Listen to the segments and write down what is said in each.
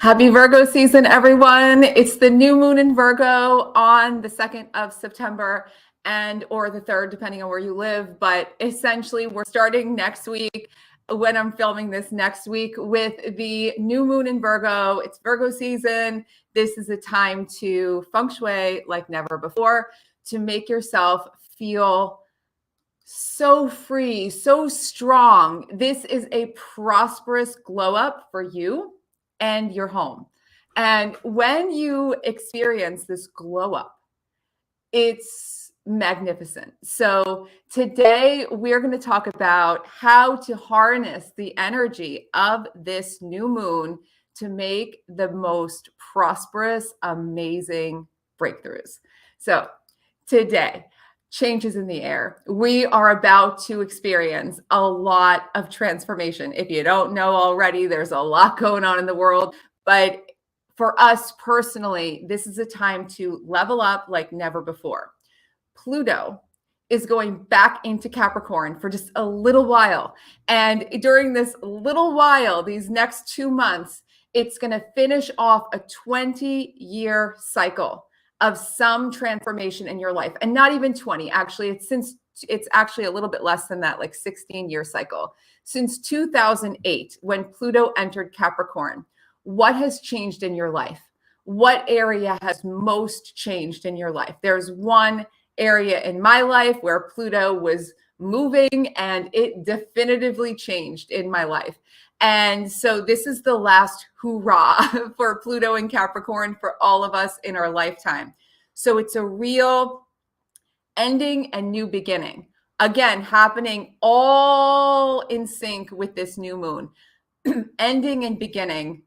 Happy Virgo season, everyone. It's the new moon in Virgo on the 2nd of September or the 3rd, depending on where you live. But essentially, we're starting next week when I'm filming this next week with the new moon in Virgo. It's Virgo season. This is a time to feng shui like never before, to make yourself feel so free, so strong. This is a prosperous glow up for you and your home. And when you experience this glow up, it's magnificent. So today we're going to talk about how to harness the energy of this new moon to make the most prosperous, amazing breakthroughs. So today, changes in the air. We are about to experience a lot of transformation. If you don't know already, there's a lot going on in the world. But for us personally, this is a time to level up like never before. Pluto is going back into Capricorn for just a little while. And during this little while, these next 2 months, it's going to finish off a 20-year cycle of some transformation in your life. And not even 20, actually, it's actually a little bit less than that, like 16-year cycle. Since 2008, when Pluto entered Capricorn, what has changed in your life? What area has most changed in your life? There's one area in my life where Pluto was moving and it definitively changed in my life. And so this is the last hoorah for Pluto and Capricorn for all of us in our lifetime. So it's a real ending and new beginning. Again, happening all in sync with this new moon. Ending and beginning,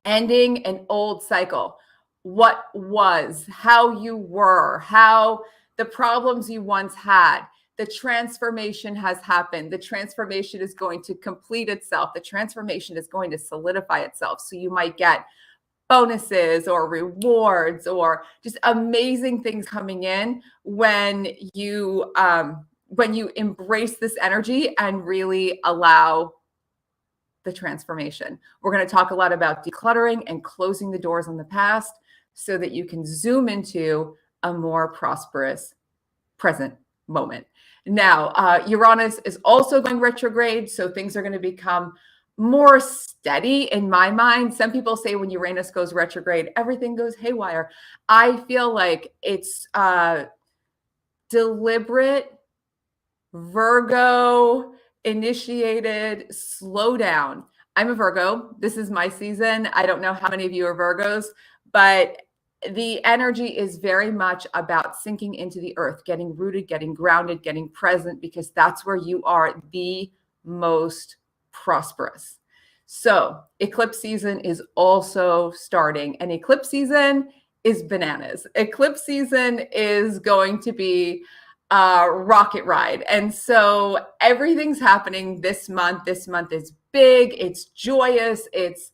ending an old cycle. What was, how you were, how the problems you once had. The transformation has happened. The transformation is going to complete itself. The transformation is going to solidify itself. So you might get bonuses or rewards or just amazing things coming in when you embrace this energy and really allow the transformation. We're going to talk a lot about decluttering and closing the doors on the past so that you can zoom into a more prosperous present moment. Now, Uranus is also going retrograde, so things are going to become more steady in my mind. Some people say when Uranus goes retrograde, everything goes haywire. I feel like it's deliberate, Virgo initiated slowdown. I'm a Virgo. This is my season. I don't know how many of you are Virgos, but the energy is very much about sinking into the earth, getting rooted, getting grounded, getting present, because that's where you are the most prosperous. So eclipse season is also starting, and eclipse season is bananas. Eclipse season is going to be a rocket ride. And so everything's happening this month. This month is big. It's joyous. It's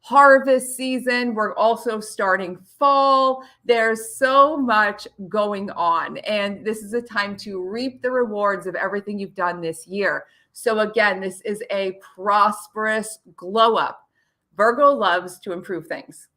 harvest season. We're also starting fall. There's so much going on. And this is a time to reap the rewards of everything you've done this year. So again, this is a prosperous glow up. Virgo loves to improve things.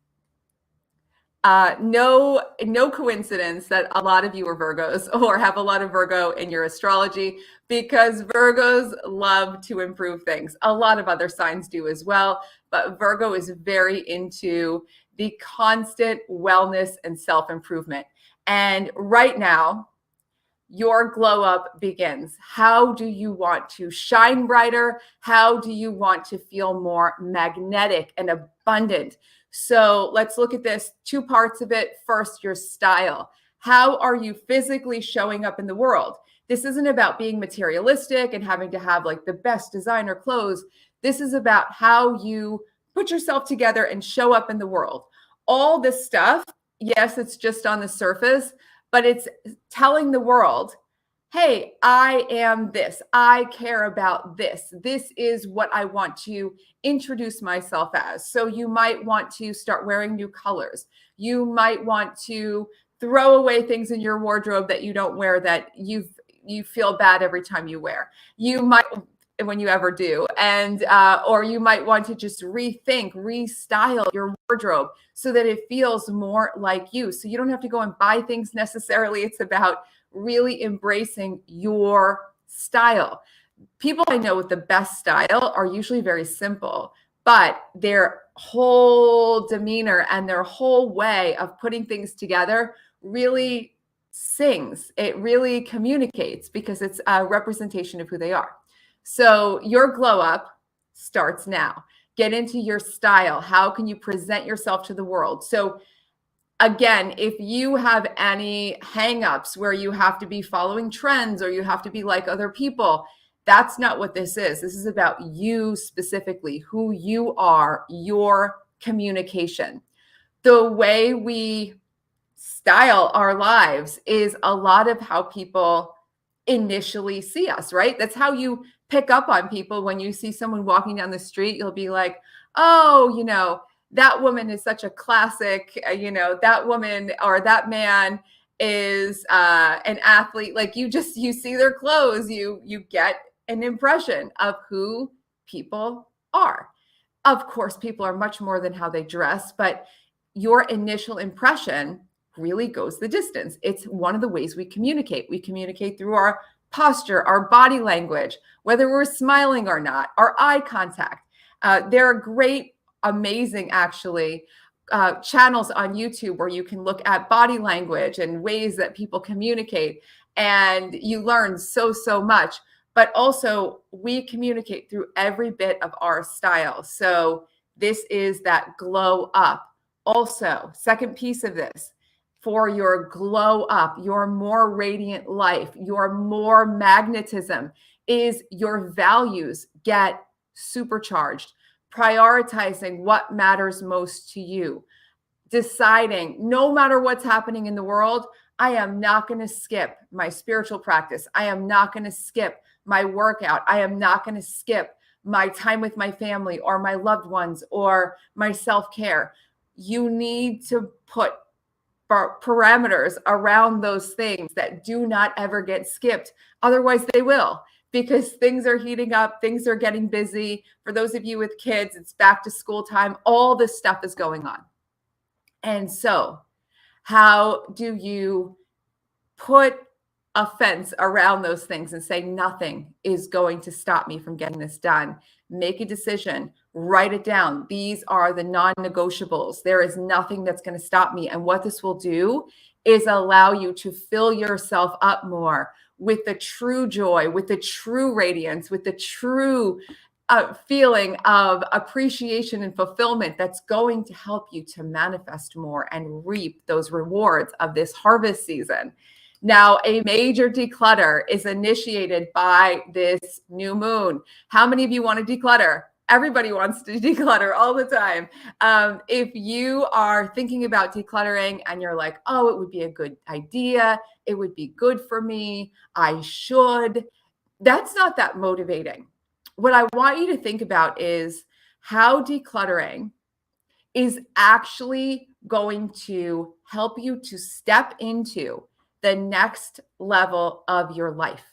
No coincidence that a lot of you are Virgos or have a lot of Virgo in your astrology, because Virgos love to improve things. A lot of other signs do as well, but Virgo is very into the constant wellness and self-improvement. And right now, your glow up begins. How do you want to shine brighter? How do you want to feel more magnetic and abundant? So let's look at this. 2 parts of it. First, your style. How are you physically showing up in the world? This isn't about being materialistic and having to have like the best designer clothes. This is about how you put yourself together and show up in the world. All this stuff, yes, it's just on the surface, but it's telling the world, hey, I am this. I care about this. This is what I want to introduce myself as. So you might want to start wearing new colors. You might want to throw away things in your wardrobe that you don't wear that you feel bad every time you wear. You might when you ever do. And, or you might want to just rethink, restyle your wardrobe so that it feels more like you. So you don't have to go and buy things necessarily. It's about really embracing your style. People I know with the best style are usually very simple, but their whole demeanor and their whole way of putting things together really sings. It really communicates because it's a representation of who they are. So your glow up starts now. Get into your style. How can you present yourself to the world? So again, if you have any hangups where you have to be following trends or you have to be like other people, that's not what this is. This is about you specifically, who you are, your communication. The way we style our lives is a lot of how people initially see us, right? That's how you pick up on people. When you see someone walking down the street, you'll be like, oh, that woman is such a classic, that woman or that man is an athlete. Like you see their clothes, you get an impression of who people are. Of course, people are much more than how they dress, but your initial impression really goes the distance. It's one of the ways we communicate. We communicate through our posture, our body language, whether we're smiling or not, our eye contact. There are great, amazing, actually, channels on YouTube where you can look at body language and ways that people communicate, and you learn so much. But also, we communicate through every bit of our style. So this is that glow up. Also, second piece of this, for your glow up, your more radiant life, your more magnetism, is your values get supercharged. Prioritizing what matters most to you. Deciding, no matter what's happening in the world, I am not going to skip my spiritual practice. I am not going to skip my workout. I am not going to skip my time with my family or my loved ones or my self-care. You need to put parameters around those things that do not ever get skipped. Otherwise, they will, because things are heating up, things are getting busy. For those of you with kids, it's back to school time. All this stuff is going on. And so, how do you put a fence around those things and say, nothing is going to stop me from getting this done? Make a decision, write it down. These are the non-negotiables. There is nothing that's going to stop me. And what this will do is allow you to fill yourself up more with the true joy, with the true radiance, with the true feeling of appreciation and fulfillment that's going to help you to manifest more and reap those rewards of this harvest season. Now, a major declutter is initiated by this new moon. How many of you want to declutter? Everybody wants to declutter all the time. If you are thinking about decluttering and you're like, oh, it would be a good idea, it would be good for me, I should, that's not that motivating. What I want you to think about is how decluttering is actually going to help you to step into the next level of your life,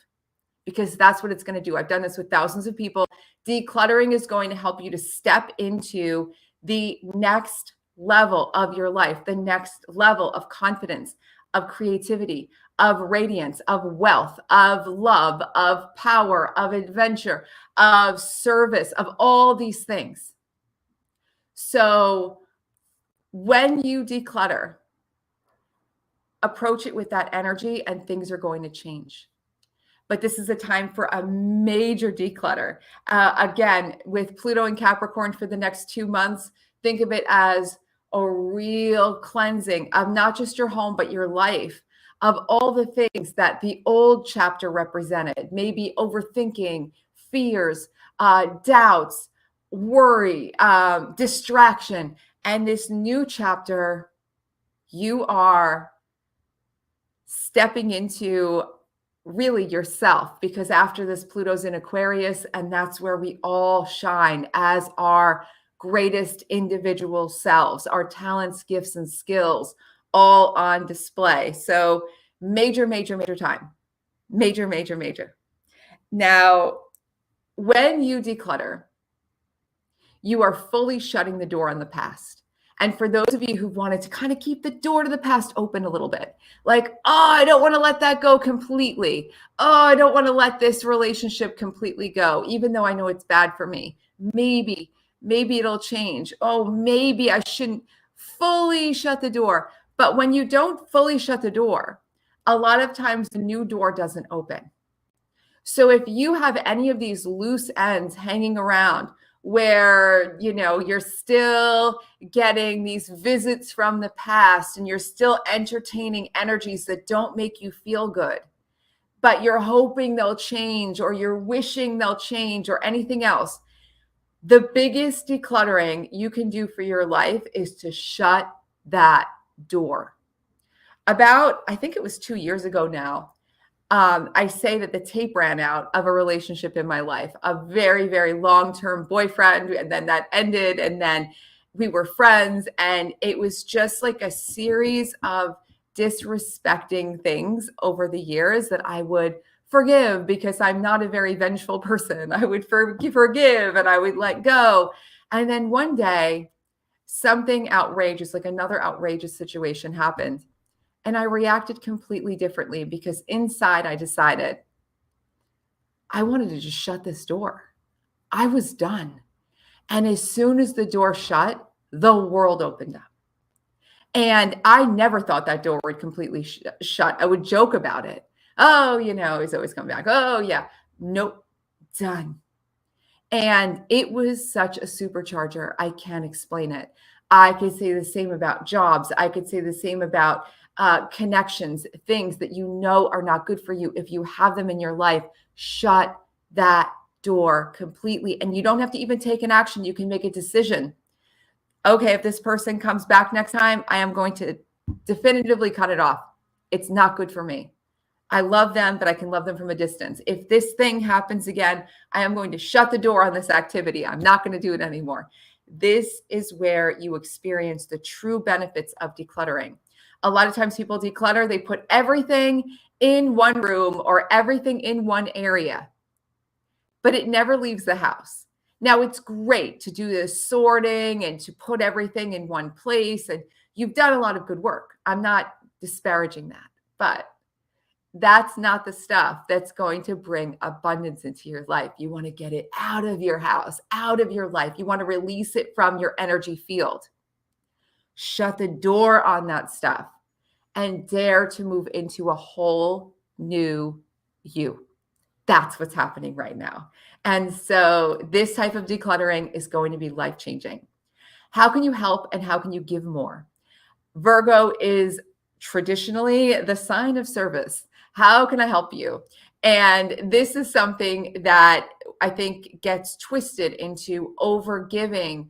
because that's what it's going to do. I've done this with thousands of people. Decluttering is going to help you to step into the next level of your life, the next level of confidence, of creativity, of radiance, of wealth, of love, of power, of adventure, of service, of all these things. So when you declutter, approach it with that energy and things are going to change. But this is a time for a major declutter. Again, with Pluto and Capricorn for the next 2 months, think of it as a real cleansing of not just your home, but your life, of all the things that the old chapter represented, maybe overthinking, fears, doubts, worry, distraction. And this new chapter, you are stepping into really yourself, because after this, Pluto's in Aquarius, and that's where we all shine as our greatest individual selves, our talents, gifts, and skills all on display. So major time. Major. Now, When you declutter, you are fully shutting the door on the past. And for those of you who wanted to kind of keep the door to the past open a little bit, like, oh, I don't want to let that go completely. Oh, I don't want to let this relationship completely go, even though I know it's bad for me. Maybe it'll change. Oh, maybe I shouldn't fully shut the door. But when you don't fully shut the door, a lot of times the new door doesn't open. So if you have any of these loose ends hanging around where, you're still getting these visits from the past and you're still entertaining energies that don't make you feel good, but you're hoping they'll change or you're wishing they'll change or anything else, the biggest decluttering you can do for your life is to shut that door. I think it was 2 years ago now, I say that the tape ran out of a relationship in my life, a very, very long-term boyfriend, and then that ended, and then we were friends, and it was just like a series of disrespecting things over the years that I would forgive because I'm not a very vengeful person. I would forgive and I would let go. And then one day, something outrageous, like another outrageous situation happened. And I reacted completely differently because inside I decided I wanted to just shut this door. I was done. And as soon as the door shut, the world opened up. And I never thought that door would completely shut. I would joke about it. Oh, he's always coming back. Oh, yeah. Nope. Done. And it was such a supercharger. I can't explain it. I could say the same about jobs. I could say the same about connections, things that are not good for you. If you have them in your life, shut that door completely. And you don't have to even take an action. You can make a decision. Okay, if this person comes back next time, I am going to definitively cut it off. It's not good for me. I love them, but I can love them from a distance. If this thing happens again, I am going to shut the door on this activity. I'm not going to do it anymore. This is where you experience the true benefits of decluttering. A lot of times people declutter, they put everything in one room or everything in one area, but it never leaves the house. Now, it's great to do this sorting and to put everything in one place, and you've done a lot of good work. I'm not disparaging that, but that's not the stuff that's going to bring abundance into your life. You want to get it out of your house, out of your life. You want to release it from your energy field. Shut the door on that stuff and dare to move into a whole new you. That's what's happening right now. And so this type of decluttering is going to be life-changing. How can you help and how can you give more? Virgo is traditionally the sign of service. How can I help you? And this is something that I think gets twisted into overgiving,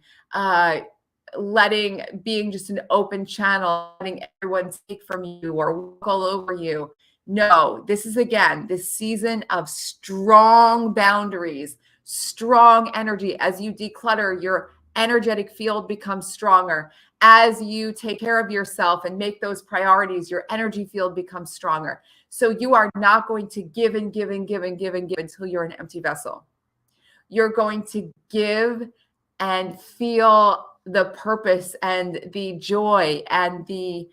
being just an open channel, letting everyone take from you or walk all over you. No, this is again, this season of strong boundaries, strong energy. As you declutter, your energetic field becomes stronger. As you take care of yourself and make those priorities, your energy field becomes stronger. So you are not going to give and give and give and give and give until you're an empty vessel. You're going to give and feel the purpose and the joy and the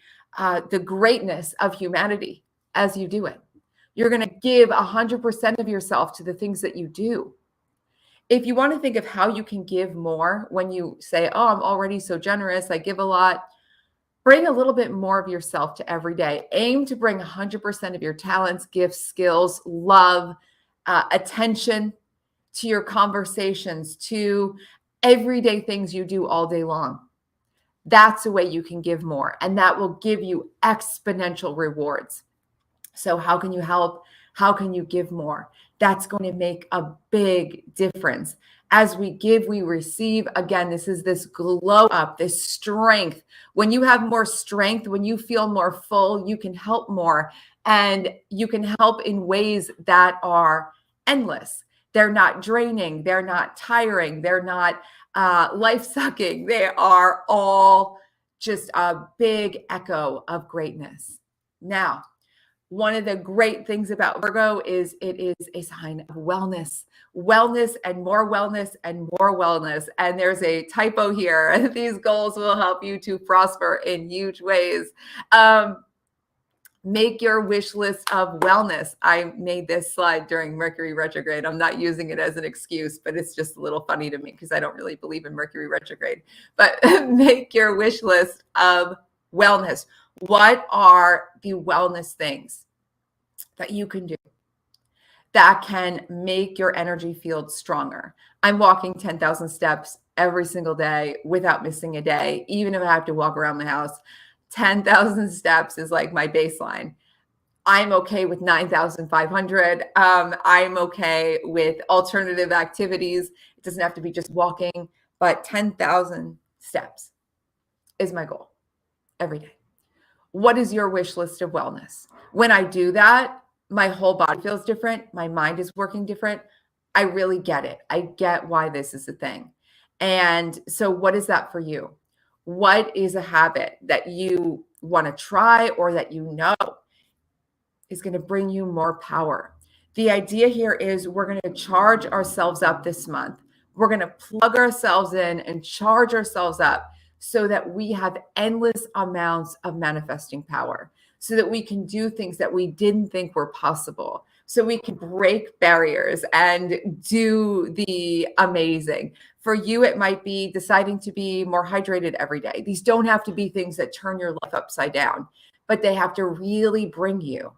greatness of humanity as you do it. You're going to give 100% of yourself to the things that you do. If you want to think of how you can give more when you say, oh, I'm already so generous, I give a lot, bring a little bit more of yourself to every day. Aim to bring 100% of your talents, gifts, skills, love, attention to your conversations, to everyday things you do all day long. That's a way you can give more, and that will give you exponential rewards. So how can you help? How can you give more? That's going to make a big difference. As we give, we receive. Again, this is this glow up, this strength. When you have more strength, when you feel more full, you can help more, and you can help in ways that are endless. They're not draining. They're not tiring. They're not life-sucking. They are all just a big echo of greatness. Now, One of the great things about Virgo is it is a sign of wellness, wellness and more wellness and more wellness. And there's a typo here. These goals will help you to prosper in huge ways. Make your wish list of wellness. I made this slide during Mercury retrograde. I'm not using it as an excuse, but it's just a little funny to me because I don't really believe in Mercury retrograde. But make your wish list of wellness. What are the wellness things that you can do that can make your energy field stronger? I'm walking 10,000 steps every single day without missing a day, even if I have to walk around the house. 10,000 steps is like my baseline. I'm okay with 9,500. I'm okay with alternative activities. It doesn't have to be just walking, but 10,000 steps is my goal every day. What is your wish list of wellness? When I do that, my whole body feels different. My mind is working different. I really get it. I get why this is a thing. And so what is that for you? What is a habit that you want to try or that you know is going to bring you more power? The idea here is we're going to charge ourselves up this month. We're going to plug ourselves in and charge ourselves up so that we have endless amounts of manifesting power, so that we can do things that we didn't think were possible, so we can break barriers and do the amazing. For you, it might be deciding to be more hydrated every day. These don't have to be things that turn your life upside down, but they have to really bring you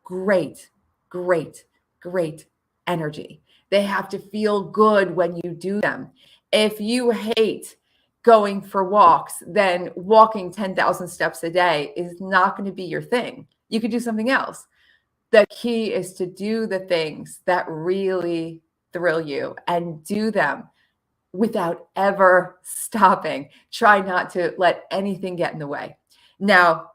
great, great, great energy. They have to feel good when you do them. If you hate going for walks, then walking 10,000 steps a day is not going to be your thing. You could do something else. The key is to do the things that really thrill you and do them without ever stopping. Try not to let anything get in the way. Now,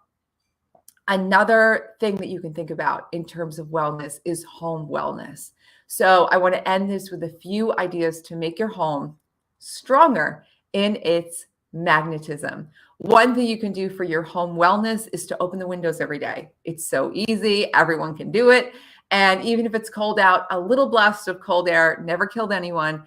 another thing that you can think about in terms of wellness is home wellness. So I want to end this with a few ideas to make your home stronger in its magnetism. One thing you can do for your home wellness is to open the windows every day. It's so easy. Everyone can do it. And even if it's cold out, a little blast of cold air never killed anyone.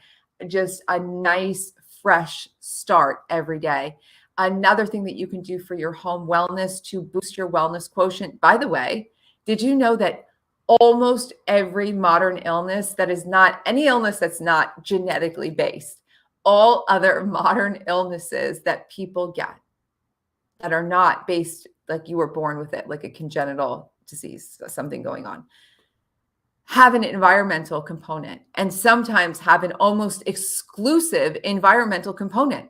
Just a nice, fresh start every day. Another thing that you can do for your home wellness to boost your wellness quotient. By the way, did you know that almost every modern illness that is not any illness that's not genetically based, all other modern illnesses that people get that are not based like you were born with it, like a congenital disease, something going on, have an environmental component and sometimes have an almost exclusive environmental component.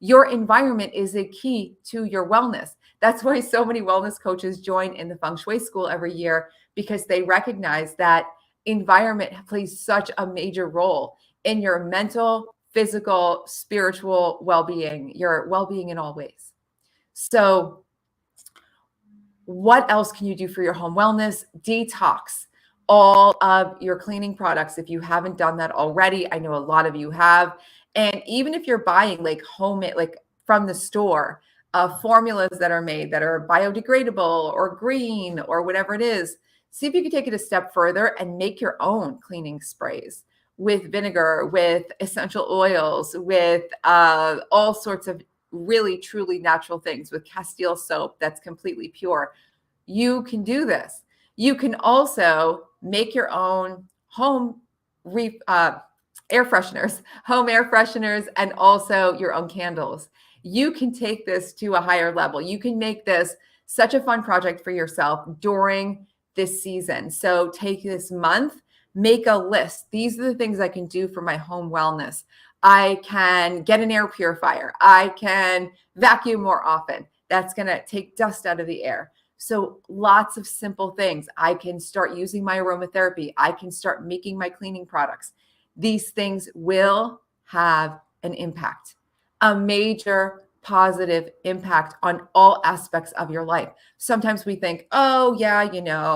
Your environment is a key to your wellness. That's why so many wellness coaches join in the Feng Shui school every year, because they recognize that environment plays such a major role in your mental, physical, spiritual well-being, your well-being in all ways. So what else can you do for your home wellness? Detox all of your cleaning products if you haven't done that already. I know a lot of you have. And even if you're buying like homemade, like from the store, formulas that are made that are biodegradable or green or whatever it is, see if you can take it a step further and make your own cleaning sprays with vinegar, with essential oils, with all sorts of really, truly natural things, with Castile soap that's completely pure. You can do this. You can also make your own home air fresheners, and also your own candles. You can take this to a higher level. You can make this such a fun project for yourself during this season. So take this month, make a list. These are the things I can do for my home wellness. I can get an air purifier. I can vacuum more often. That's going to take dust out of the air. So lots of simple things. I can start using my aromatherapy. I can start making my cleaning products. These things will have an impact, a major positive impact on all aspects of your life. Sometimes we think, oh yeah,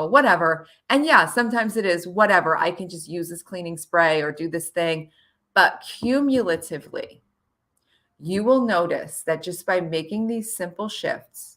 whatever. And yeah, sometimes it is whatever. I can just use this cleaning spray or do this thing. But cumulatively, you will notice that just by making these simple shifts,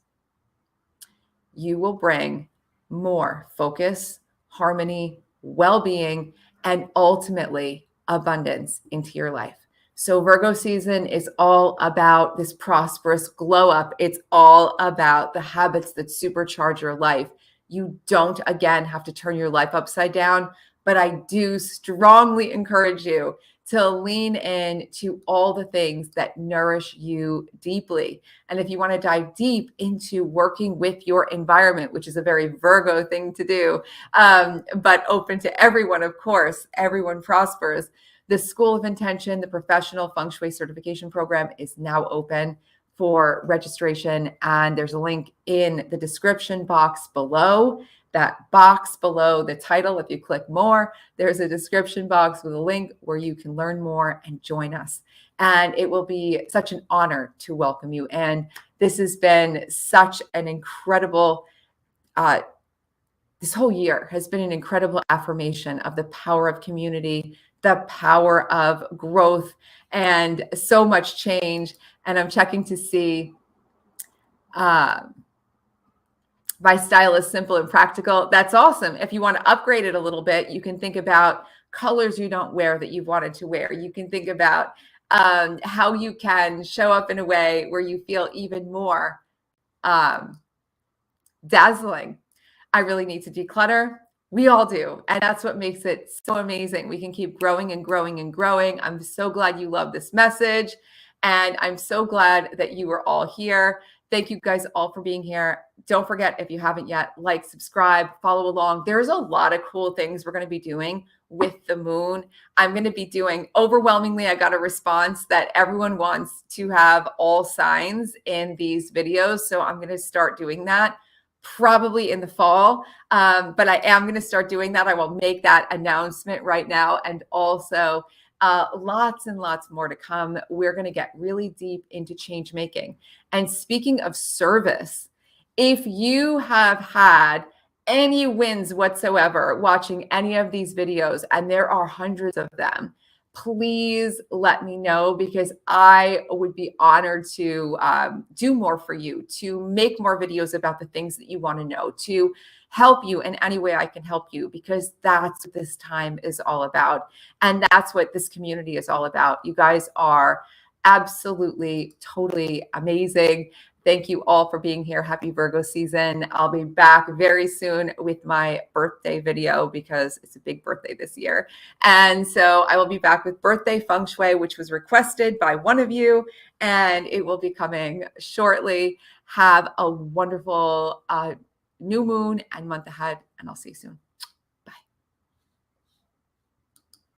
you will bring more focus, harmony, well-being, and ultimately abundance into your life. So Virgo season is all about this prosperous glow up. It's all about the habits that supercharge your life. You don't, again, have to turn your life upside down, but I do strongly encourage you to lean in to all the things that nourish you deeply. And if you want to dive deep into working with your environment, which is a very Virgo thing to do, but open to everyone, of course, everyone prospers. The School of Intention, the professional Feng Shui certification program, is now open for registration. And there's a link in the description box below. That box below the title, if you click more, there's a description box with a link where you can learn more and join us. And it will be such an honor to welcome you. And this has been such an incredible, this whole year has been an incredible affirmation of the power of community, the power of growth, and so much change. And I'm checking to see, my style is simple and practical. That's awesome. If you want to upgrade it a little bit, you can think about colors you don't wear that you've wanted to wear. You can think about how you can show up in a way where you feel even more dazzling. I really need to declutter. We all do. And that's what makes it so amazing. We can keep growing and growing and growing. I'm so glad you love this message. And I'm so glad that you are all here. Thank you guys all for being here. Don't forget, if you haven't yet, like, subscribe, follow along. There's a lot of cool things we're going to be doing with the moon. I'm going to be doing, overwhelmingly, I got a response that everyone wants to have all signs in these videos. So I'm going to start doing that probably in the fall. But I am going to start doing that. I will make that announcement right now. And also lots and lots more to come. We're going to get really deep into change making. And speaking of service, if you have had any wins whatsoever watching any of these videos, and there are hundreds of them, please let me know, because I would be honored to do more for you, to make more videos about the things that you want to know, to help you in any way I can help you, because that's what this time is all about. And that's what this community is all about. You guys are absolutely, totally amazing. Thank you all for being here. Happy Virgo season. I'll be back very soon with my birthday video, because it's a big birthday this year. And so I will be back with birthday feng shui, which was requested by one of you, and it will be coming shortly. Have a wonderful new moon and month ahead, and I'll see you soon.